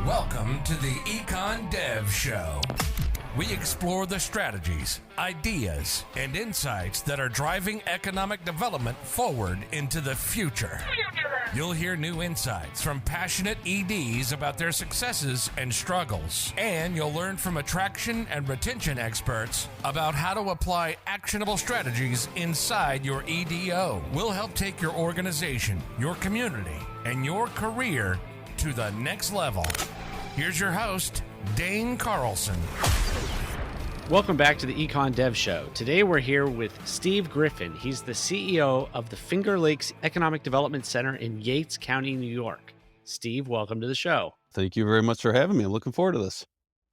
Welcome to the Econ Dev Show. We explore the strategies, ideas, and insights that are driving economic development forward into the future. You'll hear new insights from passionate EDs about their successes and struggles, and you'll learn from attraction and retention experts about how to apply actionable strategies inside your EDO. We'll help take your organization, your community, and your career to the next level. Here's your host, Dane Carlson. Welcome back to the Econ Dev Show. Today we're here with Steve Griffin. He's the CEO of the Finger Lakes Economic Development Center in Yates County, New York. Steve, welcome to the show. Thank you very much for having me. I'm looking forward to this.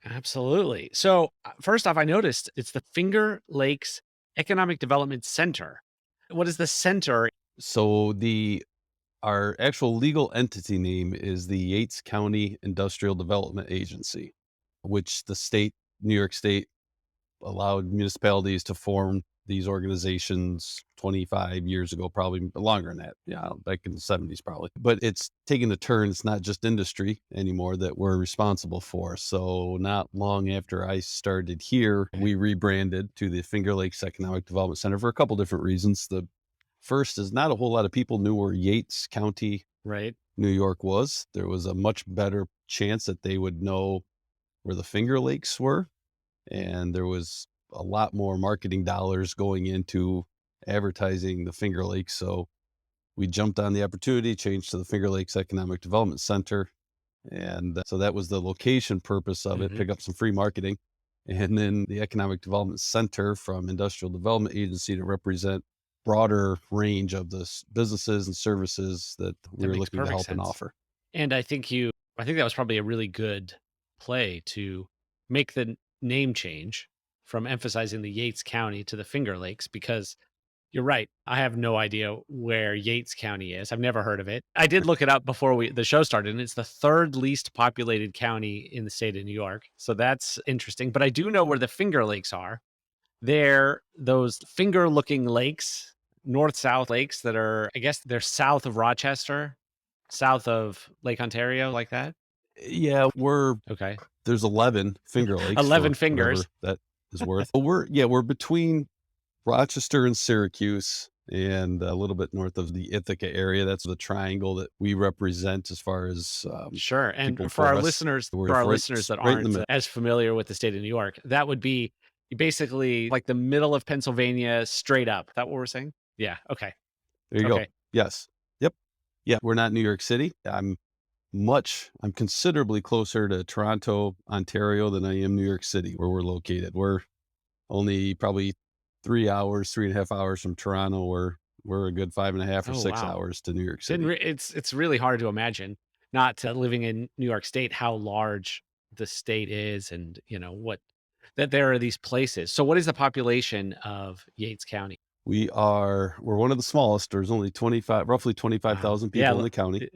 Absolutely. So first off, I noticed it's the Finger Lakes Economic Development Center. What is the center? So our actual legal entity name is the Yates County Industrial Development Agency, which the state, New York State, allowed municipalities to form these organizations 25 years ago, probably longer than that. Yeah, back in the 70s probably. But it's taking a turn. It's not just industry anymore that we're responsible for. So not long after I started here, we rebranded to the Finger Lakes Economic Development Center for a couple different reasons. The first is not a whole lot of people knew where Yates County, right, New York was. There was a much better chance that they would know where the Finger Lakes were. And there was a lot more marketing dollars going into advertising the Finger Lakes. So we jumped on the opportunity, changed to the Finger Lakes Economic Development Center. And so that was the location purpose of it, pick up some free marketing. And then the Economic Development Center from Industrial Development Agency to represent broader range of the businesses and services that we were looking to help and offer. And I think that was probably a really good play to make the name change from emphasizing the Yates County to the Finger Lakes, because you're right. I have no idea where Yates County is. I've never heard of it. I did look it up before the show started, and it's the third least populated county in the state of New York. So that's interesting. But I do know where the Finger Lakes are. They're those finger-looking lakes, north-south lakes that are, I guess they're south of Rochester, south of Lake Ontario, like that? Yeah, okay. There's 11 Finger Lakes. 11 fingers. That is worth. We're between Rochester and Syracuse and a little bit north of the Ithaca area. That's the triangle that we represent as far as sure. And for our listeners that aren't as familiar with the state of New York, that would be basically like the middle of Pennsylvania straight up. Is that what we're saying? Yeah. Okay. There you go. Yes. Yep. Yeah. We're not New York City. I'm considerably closer to Toronto, Ontario than I am New York City, where we're located. We're only probably 3.5 hours from Toronto. We're a good 5.5 or 6 hours to New York City. It's really hard to imagine, not living in New York State, how large the state is, and that there are these places. So what is the population of Yates County? We're one of the smallest. There's only roughly 25,000 people in the county.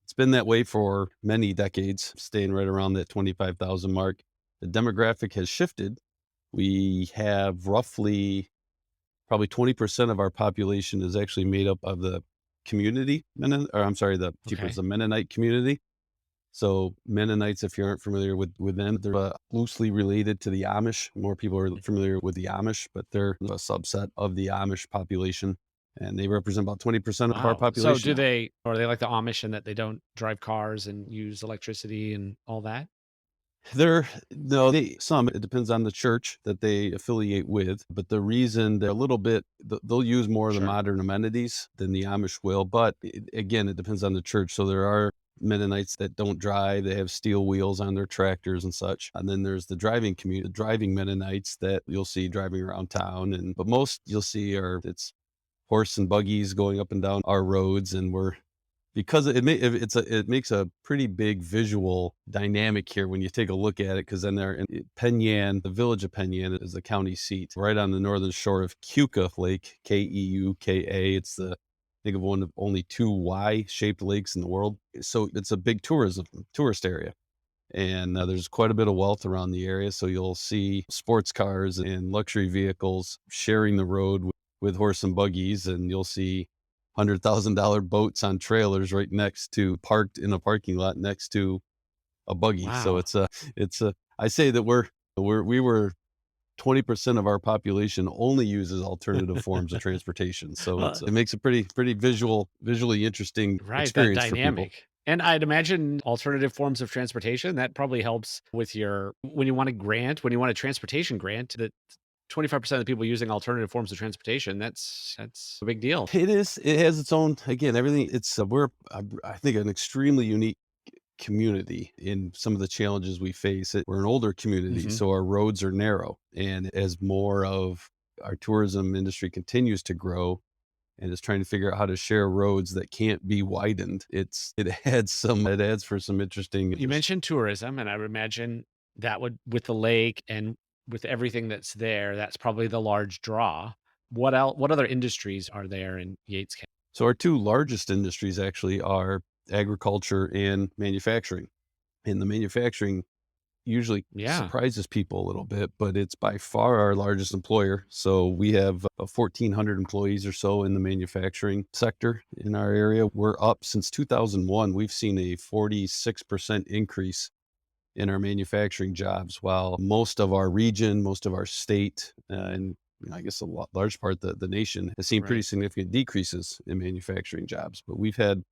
It's been that way for many decades, staying right around that 25,000 mark. The demographic has shifted. We have probably 20% of our population is actually made up of the community, the Mennonite community. So Mennonites, if you aren't familiar with them, they're loosely related to the Amish. More people are familiar with the Amish, but they're a subset of the Amish population. And they represent about 20% of our population. So are they like the Amish in that they don't drive cars and use electricity and all that? It depends on the church that they affiliate with, but the reason they're a little bit, they'll use more of the modern amenities than the Amish will. But again, it depends on the church. So there are Mennonites that don't drive. They have steel wheels on their tractors and such. And then there's the driving community, the driving Mennonites that you'll see driving around town. But most you'll see it's horse and buggies going up and down our roads. And because it makes a pretty big visual dynamic here when you take a look at it, because then they're in Penyan, the village of Penyan is the county seat, right on the northern shore of Keuka Lake, Keuka. It's think of one of only 2 Y-shaped lakes in the world. So it's a big tourist area. And there's quite a bit of wealth around the area. So you'll see sports cars and luxury vehicles sharing the road with horse and buggies, and you'll see $100,000 boats on trailers parked in a parking lot next to a buggy. So Wow. it's a I say that we were 20% of our population only uses alternative forms of transportation. So Well, it makes a pretty visually interesting right, that experience for people. dynamic. And I'd imagine alternative forms of transportation, that probably helps with your when you want a grant, when you want a transportation grant, that 25% of the people using alternative forms of transportation, that's a big deal. It has its own, again, everything. We're, I think, an extremely unique community in some of the challenges we face. We're an older community, Mhm. so our roads are narrow. And as more of our tourism industry continues to grow and is trying to figure out how to share roads that can't be widened, it adds for some interesting. You mentioned tourism, and I would imagine that would with the lake and with everything that's there, that's probably the large draw. What other industries are there in Yates County? So our two largest industries actually are agriculture and manufacturing. And the manufacturing usually Yeah, surprises people a little bit, but it's by far our largest employer. So we have 1,400 employees or so in the manufacturing sector in our area. We're up since 2001. We've seen a 46% increase in our manufacturing jobs, while most of our region, most of our state, and I guess large part the nation has seen pretty right. significant decreases in manufacturing jobs. But we've had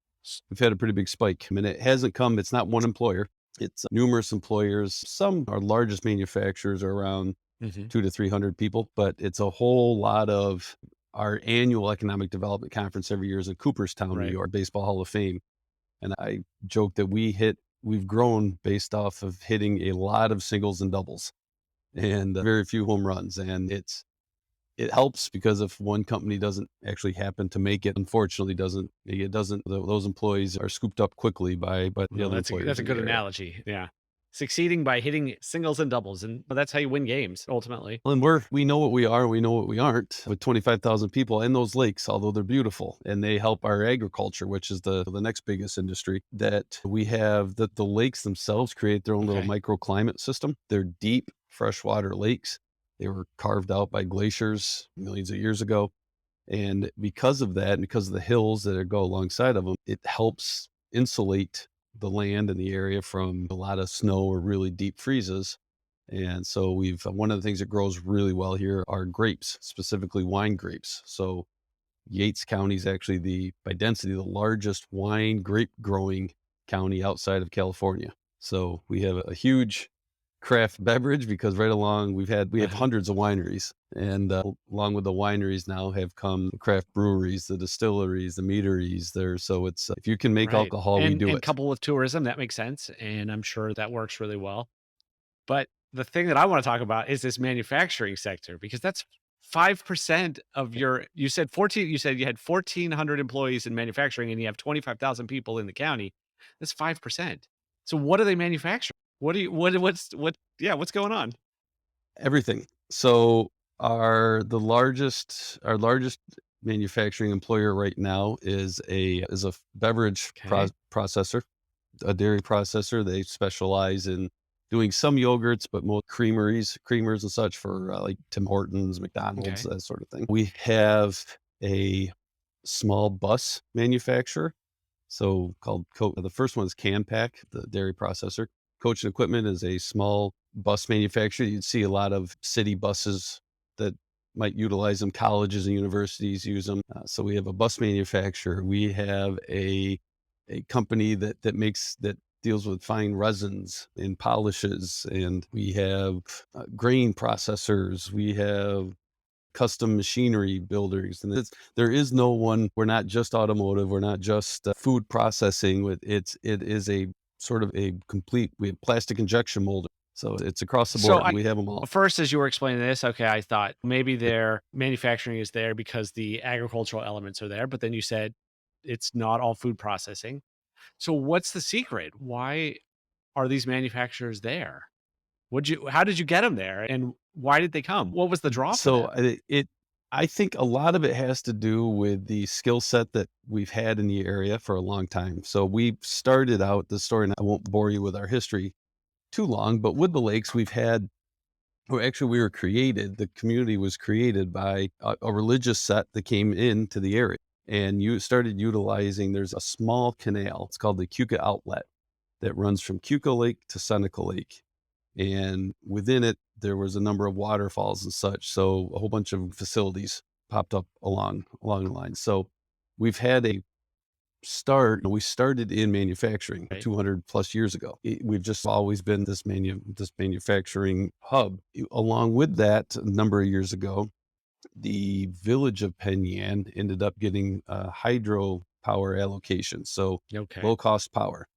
a pretty big spike. I mean, it hasn't come. It's not one employer. It's numerous employers. Some our largest manufacturers are around Mhm. 200 to 300 people, but it's a whole lot of our annual economic development conference every year is in Cooperstown, New Right. York, Baseball Hall of Fame. And I joke that we've grown based off of hitting a lot of singles and doubles and very few home runs. And it helps because if one company doesn't actually happen to make it, unfortunately those employees are scooped up quickly by the Well, other that's employers a in the good area. analogy. Yeah. Succeeding by hitting singles and doubles, and that's how you win games ultimately. Well, and we know what we are, we know what we aren't with 25,000 people and those lakes, although they're beautiful and they help our agriculture, which is the next biggest industry that we have. That the lakes themselves create their own little Okay. microclimate system. They're deep freshwater lakes. They were carved out by glaciers millions of years ago. And because of that, and because of the hills that go alongside of them, it helps insulate the land in the area from a lot of snow or really deep freezes. And so one of the things that grows really well here are grapes, specifically wine grapes. So Yates County is actually by density, the largest wine grape growing county outside of California. So we have a huge craft beverage because right along we have Uh-huh. hundreds of wineries, and along with the wineries now have come the craft breweries, the distilleries, the meaderies there. So it's if you can make Right. alcohol, we do And it. coupled with tourism, that makes sense, and I'm sure that works really well. But the thing that I wanna talk about is this manufacturing sector because that's 5% of your you said you had 1,400 employees in manufacturing and you have 25,000 people in the county. That's 5%. So what do they manufacture? What do you what yeah, what's going on? Everything. So our largest manufacturing employer right now is a beverage Okay. processor, a dairy processor. They specialize in doing some yogurts, but more creamers and such for like Tim Hortons, McDonald's, Okay. that sort of thing. We have a small bus manufacturer, so called the first one is Campac, the dairy processor. Coach and Equipment is a small bus manufacturer. You'd see a lot of city buses that might utilize them. Colleges and universities use them. So we have a bus manufacturer. We have a company that deals with fine resins and polishes, and we have grain processors. We have custom machinery builders, and there is no one. We're not just automotive. We're not just food processing. It is a sort of a complete. We have plastic injection molder, so it's across the So board. I We have them all. first, as you were explaining this, okay, I thought maybe their manufacturing is there because the agricultural elements are there, but then you said it's not all food processing. So what's the secret? Why are these manufacturers there? How did you get them there and why did they come? What was the draw for So them? I think a lot of it has to do with the skill set that we've had in the area for a long time. So we started out the story, and I won't bore you with our history too long, but with the lakes, we were created, the community was created by a religious set that came into the area. And you started utilizing, there's a small canal, it's called the Cuca Outlet. that runs from Cuco Lake to Seneca Lake. And within it, there was a number of waterfalls and such. So a whole bunch of facilities popped up along the line. So we've had a start. We started in manufacturing Right. 200 plus years ago. We've just always been this manufacturing hub. Along with that, a number of years ago, the village of Penn Yan ended up getting hydro power allocation. So Okay. low cost power.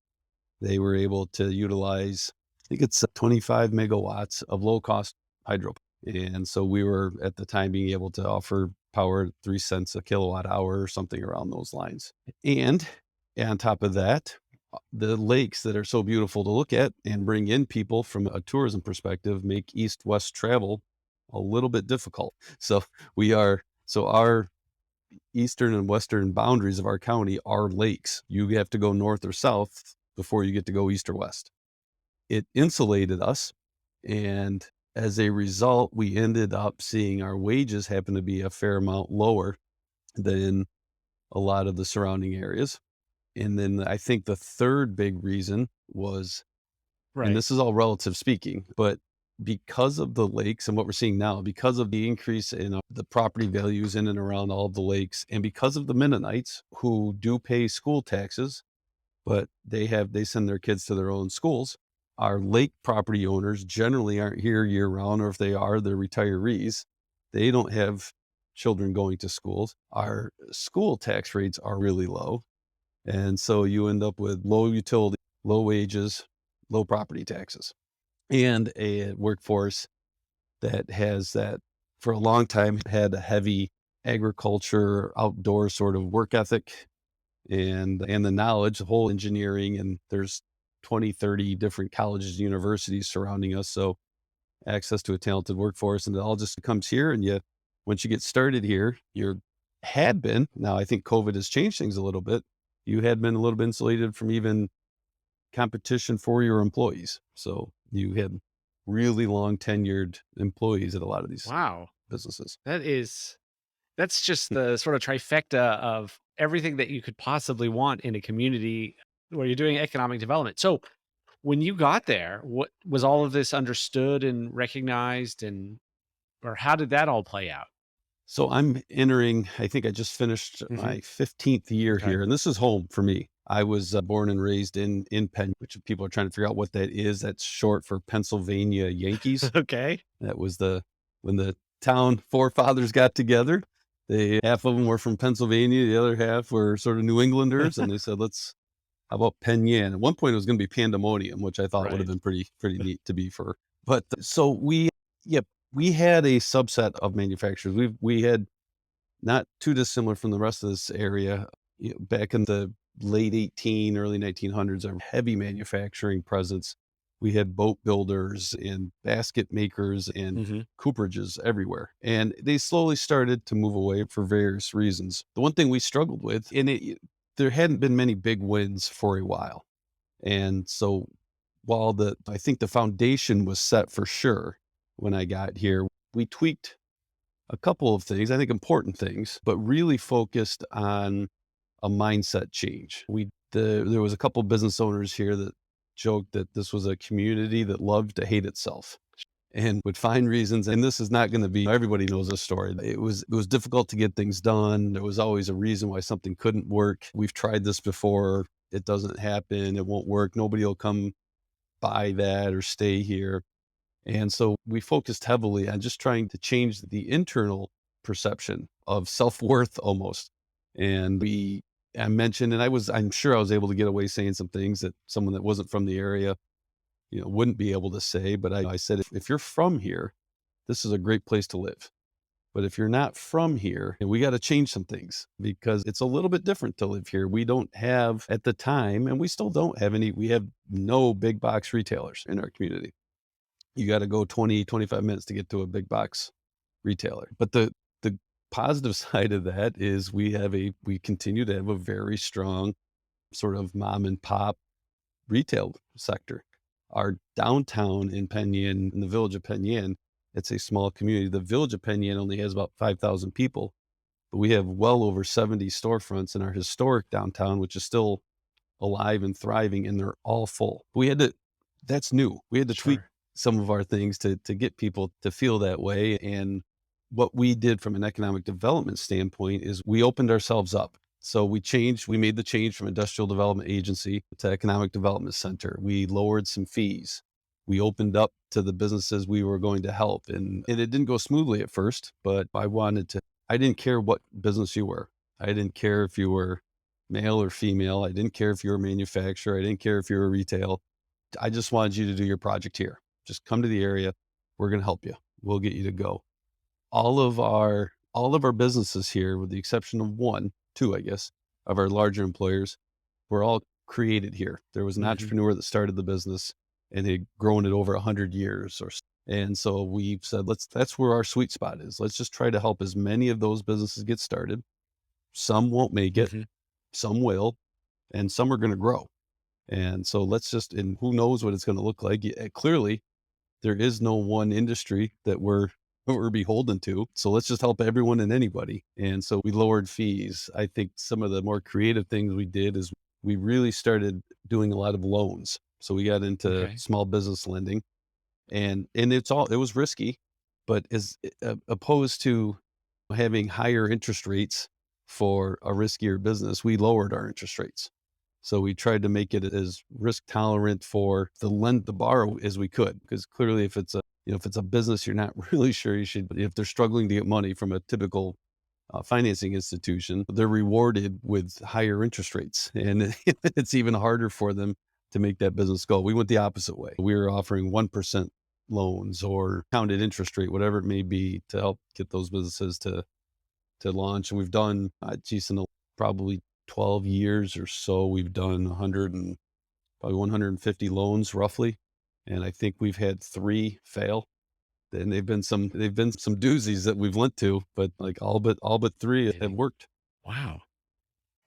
They were able to utilize, I think it's 25 megawatts of low cost hydro. And so we were at the time being able to offer power at 3 cents a kilowatt hour or something around those lines. And on top of that, the lakes that are so beautiful to look at and bring in people from a tourism perspective make east-west travel a little bit difficult. So our eastern and western boundaries of our county are lakes. You have to go north or south before you get to go east or west. It insulated us, and as a result, we ended up seeing our wages happen to be a fair amount lower than a lot of the surrounding areas. And then I think the third big reason was, and Right. this is all relative speaking, but because of the lakes and what we're seeing now, because of the increase in the property values in and around all of the lakes, and because of the Mennonites who do pay school taxes, but they send their kids to their own schools. Our lake property owners generally aren't here year round, or if they are, they're retirees. They don't have children going to schools. Our school tax rates are really low. And so you end up with low utility, low wages, low property taxes, and a workforce that for a long time had a heavy agriculture, outdoor sort of work ethic and the knowledge, the whole engineering, and there's 20, 30 different colleges and universities surrounding us. So access to a talented workforce, and it all just comes here. And yet, once you get started here, now I think COVID has changed things a little bit. You had been a little bit insulated from even competition for your employees. So you had really long tenured employees at a lot of these Wow. businesses. That's just the sort of trifecta of everything that you could possibly want in a community where you're doing economic development. So when you got there, what was all of this understood and recognized, or how did that all play out? So I think I just finished Hmm. my 15th year Okay. here, and this is home for me. I was born and raised in Penn, which people are trying to figure out what that is. That's short for Pennsylvania Yankees. Okay. That was when the town forefathers got together. Half of them were from Pennsylvania, the other half were sort of New Englanders, and they said, how about Penn Yan? At one point, it was going to be Pandemonium, which I thought would have Right. been pretty neat to be for. But so yeah, we had a subset of manufacturers. We had not too dissimilar from the rest of this area. Back in the late early 1900s, a heavy manufacturing presence. We had boat builders and basket makers and Hmm. cooperages everywhere. And they slowly started to move away for various reasons. The one thing we struggled with, there hadn't been many big wins for a while. And so while I think the foundation was set for sure when I got here, we tweaked a couple of things, I think important things, but really focused on a mindset change. There was a couple business owners here that joked that this was a community that loved to hate itself and would find reasons. And this is not going to be, everybody knows this story. It was difficult to get things done. There was always a reason why something couldn't work. We've tried this before. It doesn't happen. It won't work. Nobody will come buy that or stay here. And so we focused heavily on just trying to change the internal perception of self-worth almost. And I mentioned, and I'm sure I was able to get away saying some things that someone that wasn't from the area, wouldn't be able to say. But I said, if you're from here, this is a great place to live. But if you're not from here, we got to change some things because it's a little bit different to live here. We don't have at the time, and we still don't have we have no big box retailers in our community. You got to go 20, 25 minutes to get to a big box retailer. But the positive side of that is we continue to have a very strong sort of mom and pop retail sector. Our downtown in Penn Yan, in the village of Penn Yan, it's a small community. The village of Penn Yan only has about 5,000 people, but we have well over 70 storefronts in our historic downtown, which is still alive and thriving, and they're all full. That's new. We had to tweak Sure. some of our things to get people to feel that way. And what we did from an economic development standpoint is we opened ourselves up. So we made the change from industrial development agency to economic development center. We lowered some fees. We opened up to the businesses we were going to help. And it didn't go smoothly at first, but I didn't care what business you were. I didn't care if you were male or female. I didn't care if you were a manufacturer. I didn't care if you were retail. I just wanted you to do your project here. Just come to the area. We're going to help you. We'll get you to go. All of our businesses here, with the exception of two, I guess, of our larger employers, were all created here. There was an entrepreneur that started the business and had grown it over 100 years and so we said, that's where our sweet spot is. Let's just try to help as many of those businesses get started. Some won't make it, some will, and some are going to grow. And so and who knows what it's going to look like. Clearly, there is no one industry that we're beholden to. So let's just help everyone and anybody. And so we lowered fees. I think some of the more creative things we did is we really started doing a lot of loans. So we got into small business lending, and it was risky, but as opposed to having higher interest rates for a riskier business, we lowered our interest rates. So we tried to make it as risk tolerant for the borrow as we could, because clearly if it's a business you're not really sure if they're struggling to get money from a typical financing institution, they're rewarded with higher interest rates, and it's even harder for them to make that business go. We went the opposite way. We were offering 1% loans or counted interest rate, whatever it may be, to help get those businesses to launch. And we've done, in probably 12 years or so, we've done probably 150 loans roughly. And I think we've had 3 fail. And they've been some doozies that we've lent to, but like all but 3 have worked. Wow.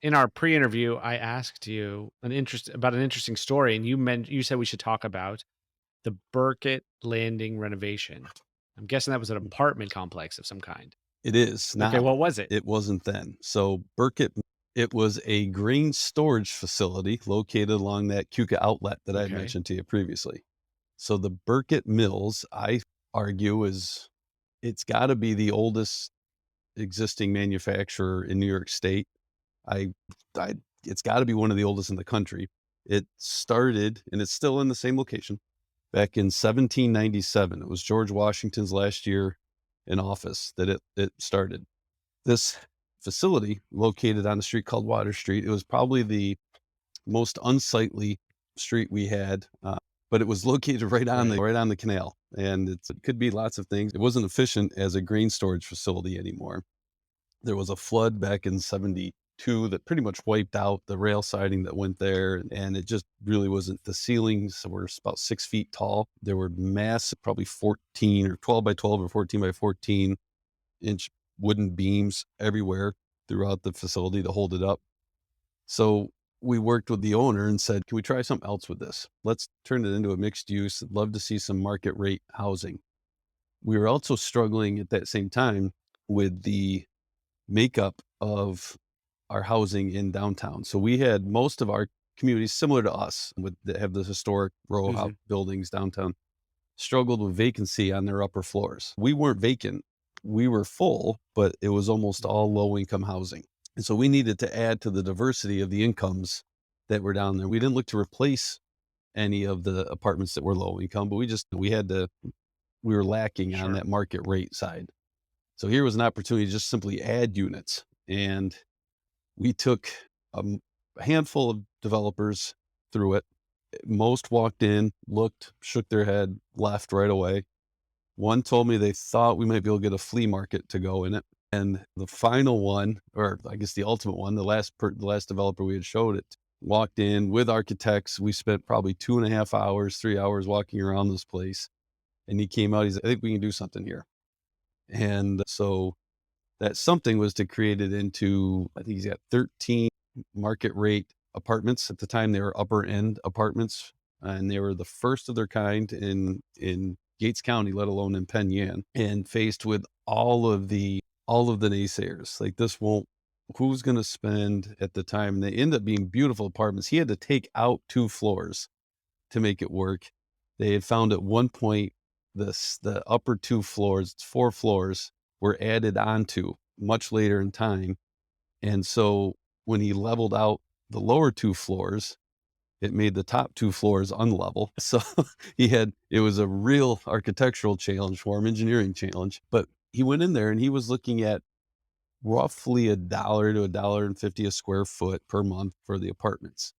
In our pre-interview, I asked you about an interesting story, and you said we should talk about the Burkett Landing renovation. I'm guessing that was an apartment complex of some kind. It is now. Okay, what was it? It wasn't then. So Burkett, it was a grain storage facility located along that Cuca outlet that I had mentioned to you previously. So the Burkett Mills, I argue, it's got to be the oldest existing manufacturer in New York State. It's got to be one of the oldest in the country. It started, and it's still in the same location, back in 1797. It was George Washington's last year in office that it started. This facility located on a street called Water Street. It was probably the most unsightly street we had, but it was located right on the canal, and it could be lots of things. It wasn't efficient as a grain storage facility anymore. There was a flood back in 72 that pretty much wiped out the rail siding that went there, and it just really wasn't. The ceilings were about 6 feet tall. There were massive, probably 14 or 12 by 12 or 14 by 14 inch wooden beams everywhere throughout the facility to hold it up. So we worked with the owner and said, can we try something else with this? Let's turn it into a mixed use. I'd love to see some market rate housing. We were also struggling at that same time with the makeup of our housing in downtown. So we had most of our communities similar to us that have the historic row house buildings downtown struggled with vacancy on their upper floors. We weren't vacant. We were full, but it was almost all low income housing. And so we needed to add to the diversity of the incomes that were down there. We didn't look to replace any of the apartments that were low income, but we were lacking on that market rate side. So here was an opportunity to just simply add units. And we took a handful of developers through it. Most walked in, looked, shook their head, left right away. One told me they thought we might be able to get a flea market to go in it. And the final one, or I guess the ultimate one, the last developer we had showed it, walked in with architects. We spent probably 2.5 hours, 3 hours walking around this place. And he came out, he said, I think we can do something here. And so that something was to create it into, I think he's got 13 market rate apartments. At the time, they were upper end apartments, and they were the first of their kind in Yates County, let alone in Penn Yan. And faced with all of the naysayers, like this won't who's going to spend at the time. And they end up being beautiful apartments. He had to take out 2 floors to make it work. They had found at one point the upper 2 floors, 4 floors, were added onto much later in time. And so when he leveled out the lower 2 floors, it made the top 2 floors unlevel. So it was a real architectural challenge for him, engineering challenge. But he went in there and he was looking at roughly $1 to $1.50 a square foot per month for the apartments.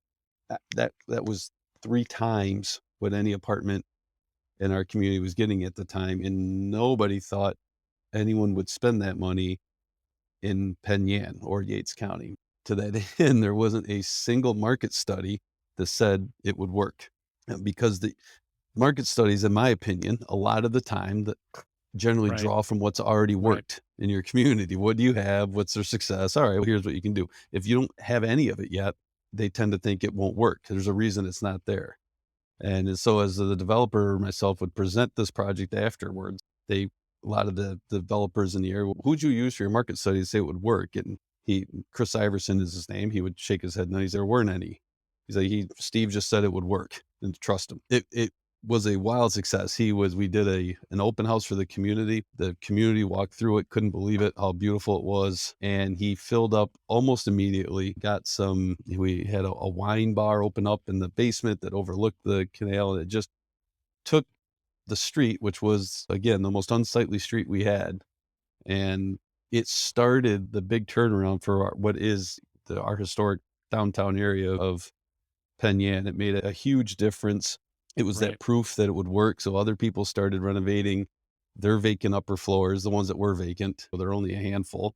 That was 3 times what any apartment in our community was getting at the time, and nobody thought anyone would spend that money in Penn Yan or Yates County. To that end, there wasn't a single market study that said it would work, because the market studies, in my opinion, a lot of the time that generally Right. draw from what's already Right. worked in your community. What do you have? What's their success? All right, well, here's what you can do. If you don't have any of it yet, they tend to think it won't work. There's a reason it's not there. And so as the developer or myself would present this project afterwards, a lot of the developers in the area, who'd you use for your market study to say it would work? And Chris Iverson is his name. He would shake his head no, there weren't any. He's like, Steve just said it would work and trust him. It was a wild success. We did an open house for the community. The community walked through it, couldn't believe it, how beautiful it was. And he filled up almost immediately. We had a wine bar open up in the basement that overlooked the canal. And it just took the street, which was, again, the most unsightly street we had. And it started the big turnaround for what is our historic downtown area of Penn Yan. It made a huge difference. It was Right. that proof that it would work. So other people started renovating their vacant upper floors, the ones that were vacant. There are only a handful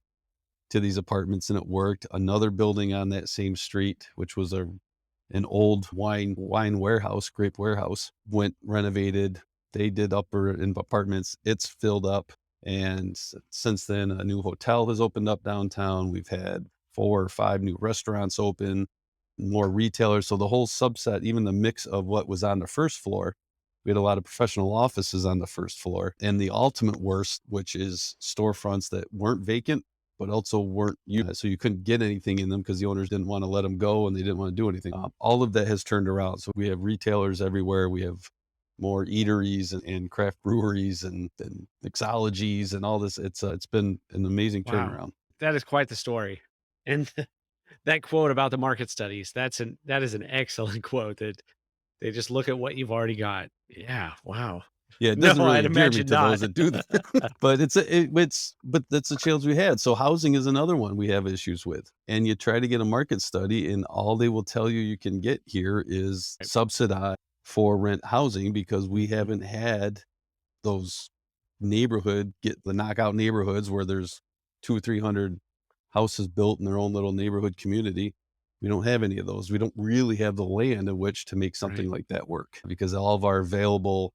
to these apartments, and it worked. Another building on that same street, which was an old wine warehouse, grape warehouse, went renovated. They did upper apartments. It's filled up. And since then, a new hotel has opened up downtown. We've had 4 or 5 new restaurants open, more retailers. So the whole subset, even the mix of what was on the first floor, we had a lot of professional offices on the first floor. And the ultimate worst, which is storefronts that weren't vacant, but also weren't used. So you couldn't get anything in them because the owners didn't want to let them go and they didn't want to do anything. All of that has turned around. So we have retailers everywhere. We have more eateries and craft breweries and mixologies and all this. It's been an amazing Wow. turnaround. That is quite the story. And that quote about the market studies, that is an excellent quote, that they just look at what you've already got. Yeah. Wow. Yeah, it No, doesn't really I'd endear me imagine to those not. that do that. But but that's the challenge we had. So housing is another one we have issues with. And you try to get a market study, and all they will tell you can get here is Right. subsidized for rent housing, because we haven't had those get the knockout neighborhoods where there's 200 or 300 houses built in their own little neighborhood community. We don't have any of those. We don't really have the land in which to make something Right. like that work, because all of our available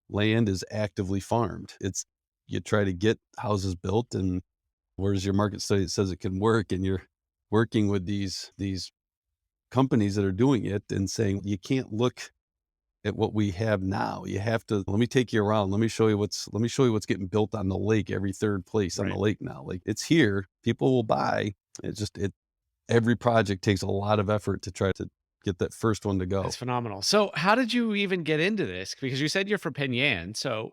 land is actively farmed. You try to get houses built, and where's your market study that says it can work, and you're working with these companies that are doing it and saying, you can't look at what we have now. You have to, let me take you around. Let me show you what's getting built on the lake, every third place on the Right. lake now. Like, it's here. People will buy. Every project takes a lot of effort to try to get that first one to go. That's phenomenal. So how did you even get into this? Because you said you're from Penn Yan, so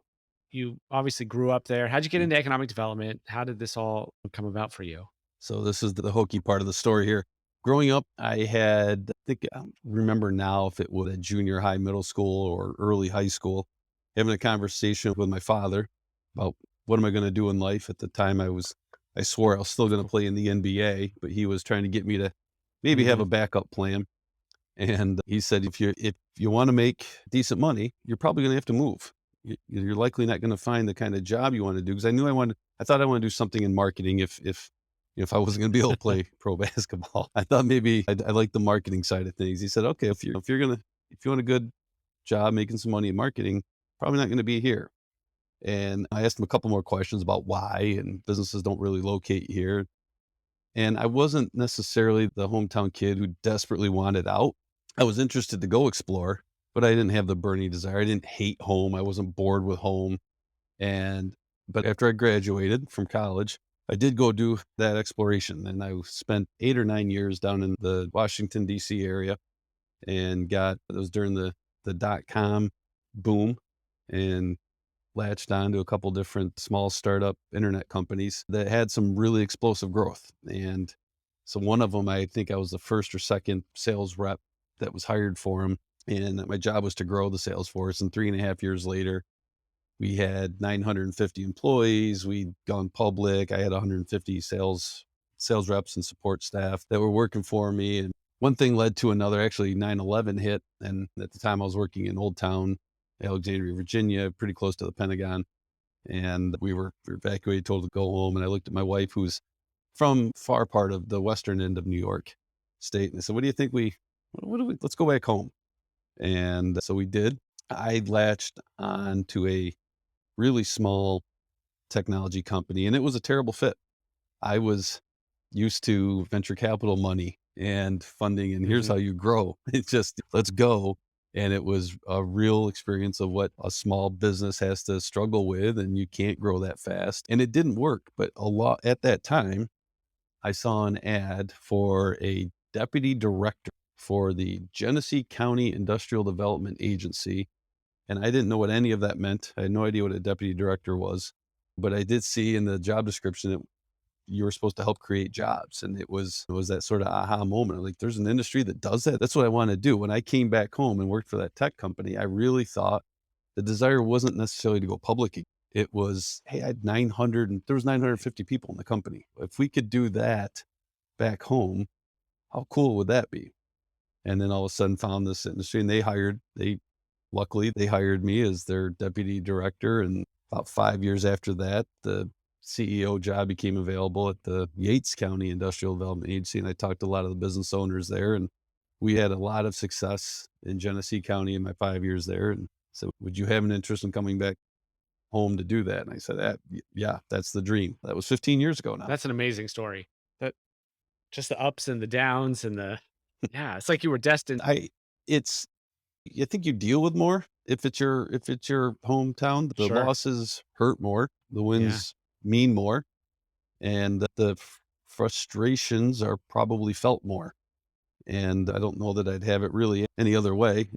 you obviously grew up there. How'd you get into economic development? How did this all come about for you? So this is the hokey part of the story here. Growing up, I don't remember now if it was a junior high, middle school, or early high school, having a conversation with my father about what am I going to do in life. At the time, I swore I was still going to play in the NBA, but he was trying to get me to maybe have Mhm. a backup plan. And he said, if you want to make decent money, you're probably going to have to move. You're likely not going to find the kind of job you want to do. Because I thought I want to do something in marketing. If I wasn't going to be able to play pro basketball, I thought maybe I like the marketing side of things. He said, okay, if you want a good job making some money in marketing, probably not going to be here. And I asked him a couple more questions about why, and businesses don't really locate here. And I wasn't necessarily the hometown kid who desperately wanted out. I was interested to go explore, but I didn't have the burning desire. I didn't hate home. I wasn't bored with home. But after I graduated from college, I did go do that exploration, and I spent 8 or 9 years down in the Washington, D.C. area, and it was during the dot-com boom, and latched on to a couple different small startup internet companies that had some really explosive growth. And so one of them, I think I was the first or second sales rep that was hired for them. And my job was to grow the sales force. And 3.5 years later, we had 950 employees. We'd gone public. I had 150 sales reps and support staff that were working for me. And one thing led to another. Actually, 9/11 hit. And at the time I was working in Old Town, Alexandria, Virginia, pretty close to the Pentagon. And we were evacuated, told to go home. And I looked at my wife, who's from far part of the western end of New York State. And I said, what do you think let's go back home. And so we did. I latched on to a really small technology company, and it was a terrible fit. I was used to venture capital money and funding, and here's how you grow. It's just, let's go. And it was a real experience of what a small business has to struggle with, and you can't grow that fast. And it didn't work. But at that time, I saw an ad for a deputy director for the Genesee County Industrial Development Agency. And I didn't know what any of that meant. I had no idea what a deputy director was, but I did see in the job description that you were supposed to help create jobs. And it was that sort of aha moment. Like, there's an industry that does that. That's what I want to do. When I came back home and worked for that tech company, I really thought the desire wasn't necessarily to go public. It was, hey, I had 900 and there was 950 people in the company. If we could do that back home, how cool would that be? And then all of a sudden found this industry, and luckily they hired me as their deputy director. And about 5 years after that, the CEO job became available at the Yates County Industrial Development Agency. And I talked to a lot of the business owners there, and we had a lot of success in Genesee County in my 5 years there. And so, would you have an interest in coming back home to do that? And I said, yeah, that's the dream. That was 15 years ago now. That's an amazing story. That just the ups and the downs yeah, it's like you were destined. I think you deal with more if it's your hometown. The Sure. losses hurt more, the wins mean more, and the frustrations are probably felt more. And I don't know that I'd have it really any other way.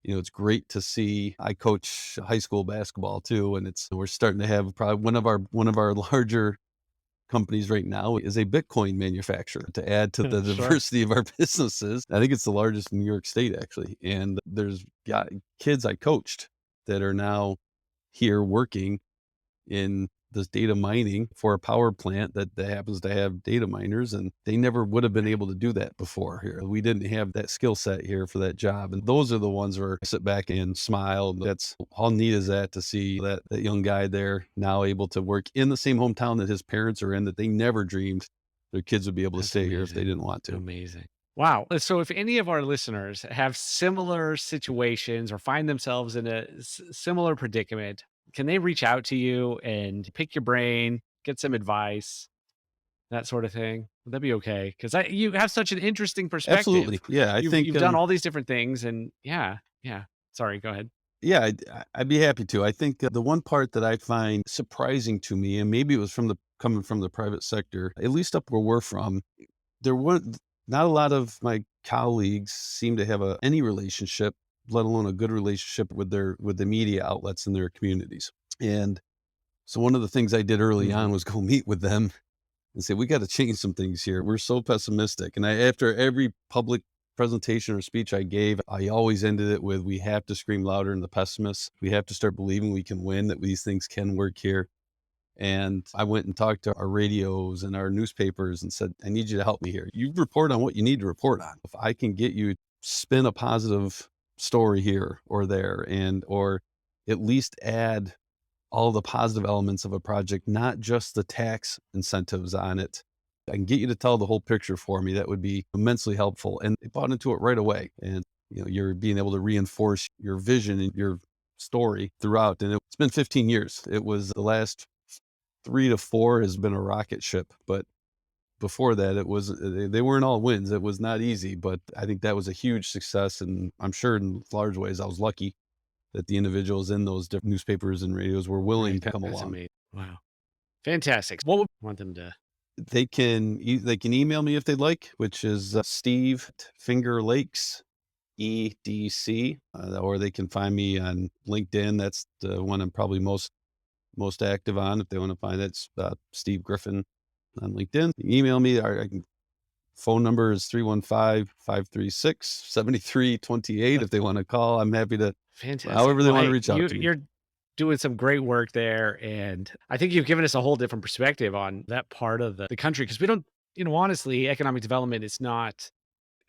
It's great to see. I coach high school basketball too, and we're starting to have probably one of our larger companies right now is a Bitcoin manufacturer to add to the Sure. diversity of our businesses. I think it's the largest in New York State, actually. And there's kids I coached that are now here working in this data mining for a power plant that happens to have data miners, and they never would have been able to do that before here. We didn't have that skill set here for that job. And those are the ones where I sit back and smile. That's how neat is that to see that young guy there now able to work in the same hometown that his parents are in, that they never dreamed their kids would be able to stay here if they didn't want to. Amazing. Wow. So if any of our listeners have similar situations or find themselves in a similar predicament, can they reach out to you and pick your brain, get some advice, that sort of thing? Would that be okay? Because you have such an interesting perspective. Absolutely. Yeah. You've done all these different things, and yeah. Sorry, go ahead. Yeah, I'd be happy to. I think the one part that I find surprising to me, and maybe it was coming from the private sector, at least up where we're from, there weren't not a lot of my colleagues seem to have any relationship, let alone a good relationship with the media outlets in their communities. And so one of the things I did early on was go meet with them and say, we got to change some things here. We're so pessimistic. And after every public presentation or speech I gave, I always ended it with, we have to scream louder than the pessimists. We have to start believing we can win, that these things can work here. And I went and talked to our radios and our newspapers and said, I need you to help me here. You report on what you need to report on. If I can get you spin a positive story here or there, or at least add all the positive elements of a project, not just the tax incentives on it, I can get you to tell the whole picture for me. That would be immensely helpful. And they bought into it right away. And you're being able to reinforce your vision and your story throughout. And it's been 15 years. It was the last 3 to 4 has been a rocket ship, but before that, they weren't all wins. It was not easy, but I think that was a huge success. And I'm sure in large ways, I was lucky that the individuals in those different newspapers and radios were willing to come along. Amazing. Wow. Fantastic. What would you want them to? They can email me if they'd like, which is Steve at Finger Lakes EDC, or they can find me on LinkedIn. That's the one I'm probably most active on. If they want to find it, it's Steve Griffin on LinkedIn. Email me. Phone number is 315-536-7328. If they want to call, I'm happy to. Fantastic. However they want to reach out to me. You're doing some great work there, and I think you've given us a whole different perspective on that part of the country, because we don't, honestly, economic development is not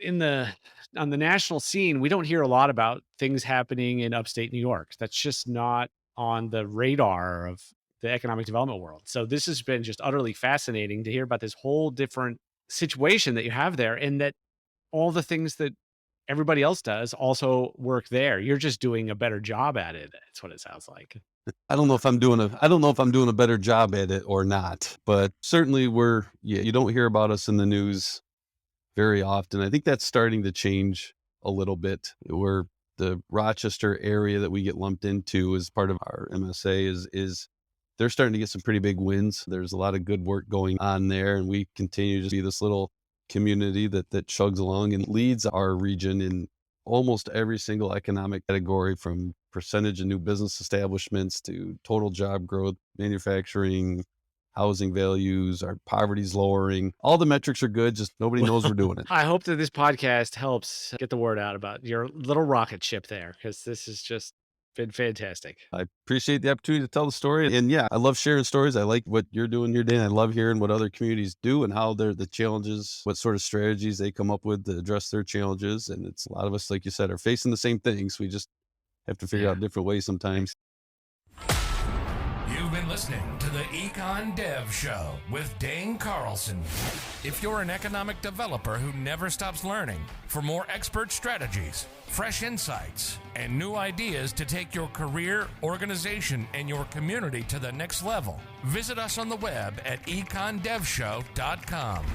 on the national scene. We don't hear a lot about things happening in upstate New York. That's just not on the radar of the economic development world. So this has been just utterly fascinating to hear about this whole different situation that you have there, and that all the things that everybody else does also work there. You're just doing a better job at it. That's what it sounds like. I don't know if I'm doing a better job at it or not, but certainly you don't hear about us in the news very often. I think that's starting to change a little bit. Where the Rochester area that we get lumped into as part of our MSA is they're starting to get some pretty big wins. There's a lot of good work going on there, and we continue to be this little community that chugs along and leads our region in almost every single economic category, from percentage of new business establishments to total job growth, manufacturing, housing values. Our poverty's lowering. All the metrics are good, just nobody knows we're doing it. I hope that this podcast helps get the word out about your little rocket ship there, because this has just been fantastic. I appreciate the opportunity to tell the story. And yeah, I love sharing stories. I like what you're doing here, Dane. I love hearing what other communities do and how the challenges, what sort of strategies they come up with to address their challenges. And it's a lot of us, like you said, are facing the same things. We just have to figure out different ways sometimes. You've been listening to the Econ Dev Show with Dane Carlson. If you're an economic developer who never stops learning, for more expert strategies, fresh insights, and new ideas to take your career, organization, and your community to the next level, visit us on the web at econdevshow.com.